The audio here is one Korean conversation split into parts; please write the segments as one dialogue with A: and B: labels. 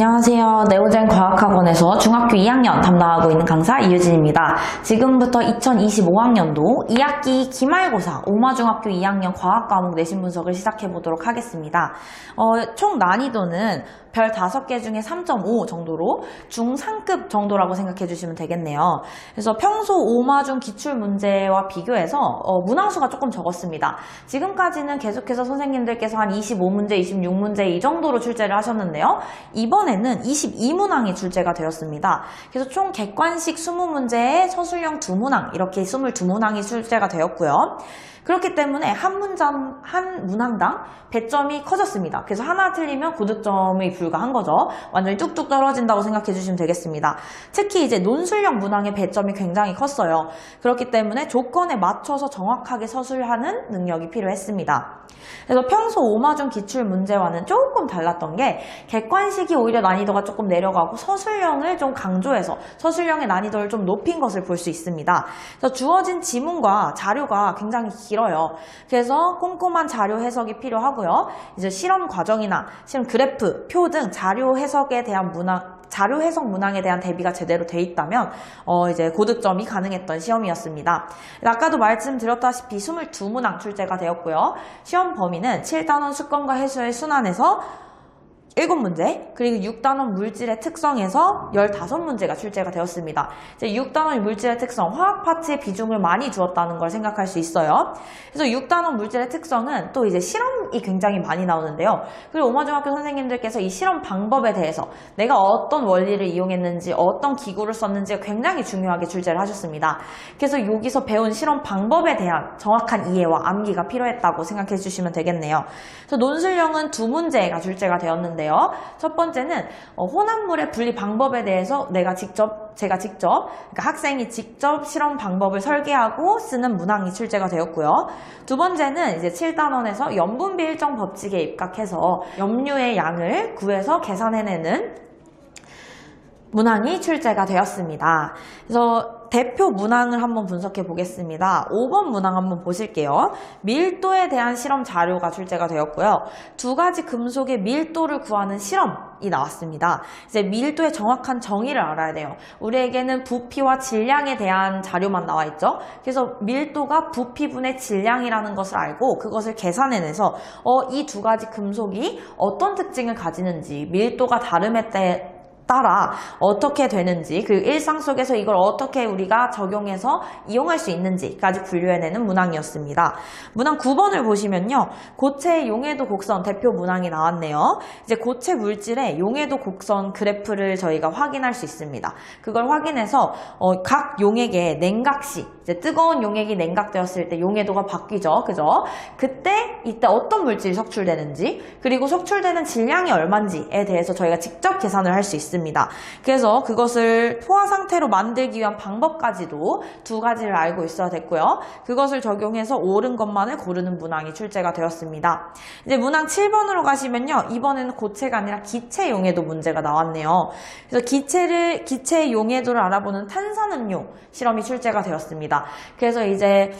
A: 안녕하세요. 네오젠 과학학원에서 중학교 2학년 담당하고 있는 강사 이유진입니다. 지금부터 2025학년도 2학기 기말고사 오마중학교 2학년 과학 과목 내신 분석을 시작해 보도록 하겠습니다. 총 난이도는 별 5개 중에 3.5 정도로 중상급 정도라고 생각해 주시면 되겠네요. 그래서 평소 오마중 기출문제와 비교해서 문항수가 조금 적었습니다. 지금까지는 계속해서 선생님들께서 한 25문제, 26문제 이 정도로 출제를 하셨는데요. 이번에는 22문항이 출제가 되었습니다. 그래서 총 객관식 20문제에 서술형 2문항, 이렇게 22문항이 출제가 되었고요. 그렇기 때문에 한 문항당 배점이 커졌습니다. 그래서 하나 틀리면 고득점이 불가한 거죠. 완전히 뚝뚝 떨어진다고 생각해 주시면 되겠습니다. 특히 이제 논술형 문항의 배점이 굉장히 컸어요. 그렇기 때문에 조건에 맞춰서 정확하게 서술하는 능력이 필요했습니다. 그래서 평소 오마중 기출 문제와는 조금 달랐던 게 객관식이 오히려 난이도가 조금 내려가고 서술형을 좀 강조해서 서술형의 난이도를 좀 높인 것을 볼 수 있습니다. 그래서 주어진 지문과 자료가 굉장히 길어요. 그래서 꼼꼼한 자료 해석이 필요하고요. 이제 실험 과정이나 실험 그래프, 표 등 자료 해석에 대한 자료 해석 문항에 대한 대비가 제대로 돼 있다면 이제 고득점이 가능했던 시험이었습니다. 아까도 말씀드렸다시피 22문항 출제가 되었고요. 시험 범위는 7단원 수권과 해수의 순환에서 7문제, 그리고 6단원 물질의 특성에서 15문제가 출제가 되었습니다. 이제 6단원 물질의 특성, 화학 파트의 비중을 많이 두었다는 걸 생각할 수 있어요. 그래서 6단원 물질의 특성은 또 이제 실험이 굉장히 많이 나오는데요. 그리고 오마중학교 선생님들께서 이 실험 방법에 대해서 내가 어떤 원리를 이용했는지, 어떤 기구를 썼는지가 굉장히 중요하게 출제를 하셨습니다. 그래서 여기서 배운 실험 방법에 대한 정확한 이해와 암기가 필요했다고 생각해 주시면 되겠네요. 그래서 논술형은 2문제가 출제가 되었는데 첫 번째는 혼합물의 분리 방법에 대해서 제가 직접, 그러니까 학생이 직접 실험 방법을 설계하고 쓰는 문항이 출제가 되었고요. 두 번째는 이제 7단원에서 염분비 일정 법칙에 입각해서 염류의 양을 구해서 계산해내는 문항이 출제가 되었습니다. 그래서 대표 문항을 한번 분석해 보겠습니다. 5번 문항 한번 보실게요. 밀도에 대한 실험 자료가 출제가 되었고요. 2가지 금속의 밀도를 구하는 실험이 나왔습니다. 이제 밀도의 정확한 정의를 알아야 돼요. 우리에게는 부피와 질량에 대한 자료만 나와 있죠. 그래서 밀도가 부피분의 질량이라는 것을 알고 그것을 계산해내서 이 2가지 금속이 어떤 특징을 가지는지, 밀도가 다름에 따라 어떻게 되는지, 그 일상 속에서 이걸 어떻게 우리가 적용해서 이용할 수 있는지까지 분류해내는 문항이었습니다. 문항 9번을 보시면요. 고체의 용해도 곡선 대표 문항이 나왔네요. 이제 고체 물질의 용해도 곡선 그래프를 저희가 확인할 수 있습니다. 그걸 확인해서 각 용액의 냉각시, 이제 뜨거운 용액이 냉각되었을 때 용해도가 바뀌죠. 그죠? 이때 어떤 물질이 석출되는지, 그리고 석출되는 질량이 얼마인지에 대해서 저희가 직접 계산을 할 수 있습니다. 그래서 그것을 포화 상태로 만들기 위한 방법까지도 2가지를 알고 있어야 됐고요. 그것을 적용해서 옳은 것만을 고르는 문항이 출제가 되었습니다. 이제 문항 7번으로 가시면요. 이번에는 고체가 아니라 기체 용해도 문제가 나왔네요. 그래서 기체의 용해도를 알아보는 탄산음료 실험이 출제가 되었습니다. 그래서 이제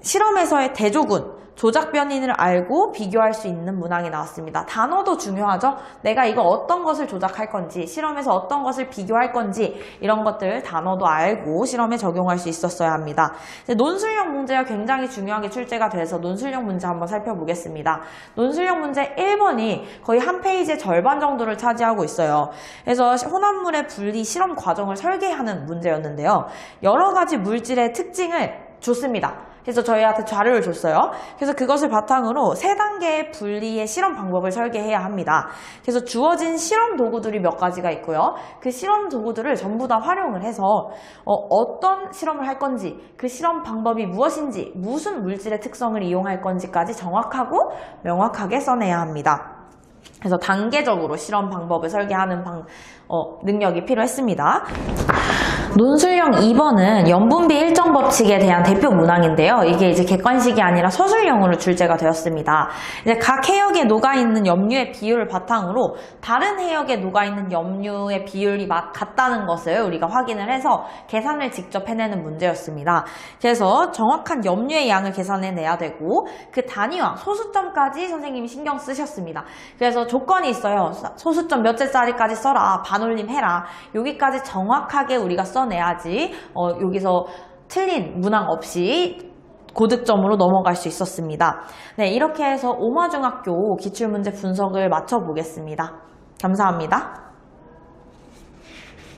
A: 실험에서의 대조군, 조작 변인을 알고 비교할 수 있는 문항이 나왔습니다. 단어도 중요하죠. 내가 이거 어떤 것을 조작할 건지, 실험에서 어떤 것을 비교할 건지, 이런 것들 단어도 알고 실험에 적용할 수 있었어야 합니다. 논술형 문제가 굉장히 중요하게 출제가 돼서 논술형 문제 한번 살펴보겠습니다. 논술형 문제 1번이 거의 한 페이지의 절반 정도를 차지하고 있어요. 그래서 혼합물의 분리 실험 과정을 설계하는 문제였는데요. 여러 가지 물질의 특징을 줬습니다. 그래서 저희한테 자료를 줬어요. 그래서 그것을 바탕으로 3단계의 분리의 실험 방법을 설계해야 합니다. 그래서 주어진 실험 도구들이 몇 가지가 있고요. 그 실험 도구들을 전부 다 활용을 해서 어떤 실험을 할 건지, 그 실험 방법이 무엇인지, 무슨 물질의 특성을 이용할 건지까지 정확하고 명확하게 써내야 합니다. 그래서 단계적으로 실험 방법을 설계하는 능력이 필요했습니다. 논술형 2번은 염분비 일정 법칙에 대한 대표 문항인데요. 이게 이제 객관식이 아니라 서술형으로 출제가 되었습니다. 이제 각 해역에 녹아있는 염류의 비율을 바탕으로 다른 해역에 녹아있는 염류의 비율이 같다는 것을 우리가 확인을 해서 계산을 직접 해내는 문제였습니다. 그래서 정확한 염류의 양을 계산해내야 되고 그 단위와 소수점까지 선생님이 신경 쓰셨습니다. 그래서 조건이 있어요. 소수점 몇째짜리까지 써라. 반올림 해라. 여기까지 정확하게 우리가 써내야지 여기서 틀린 문항 없이 고득점으로 넘어갈 수 있었습니다. 네, 이렇게 해서 오마중학교 기출문제 분석을 마쳐보겠습니다. 감사합니다.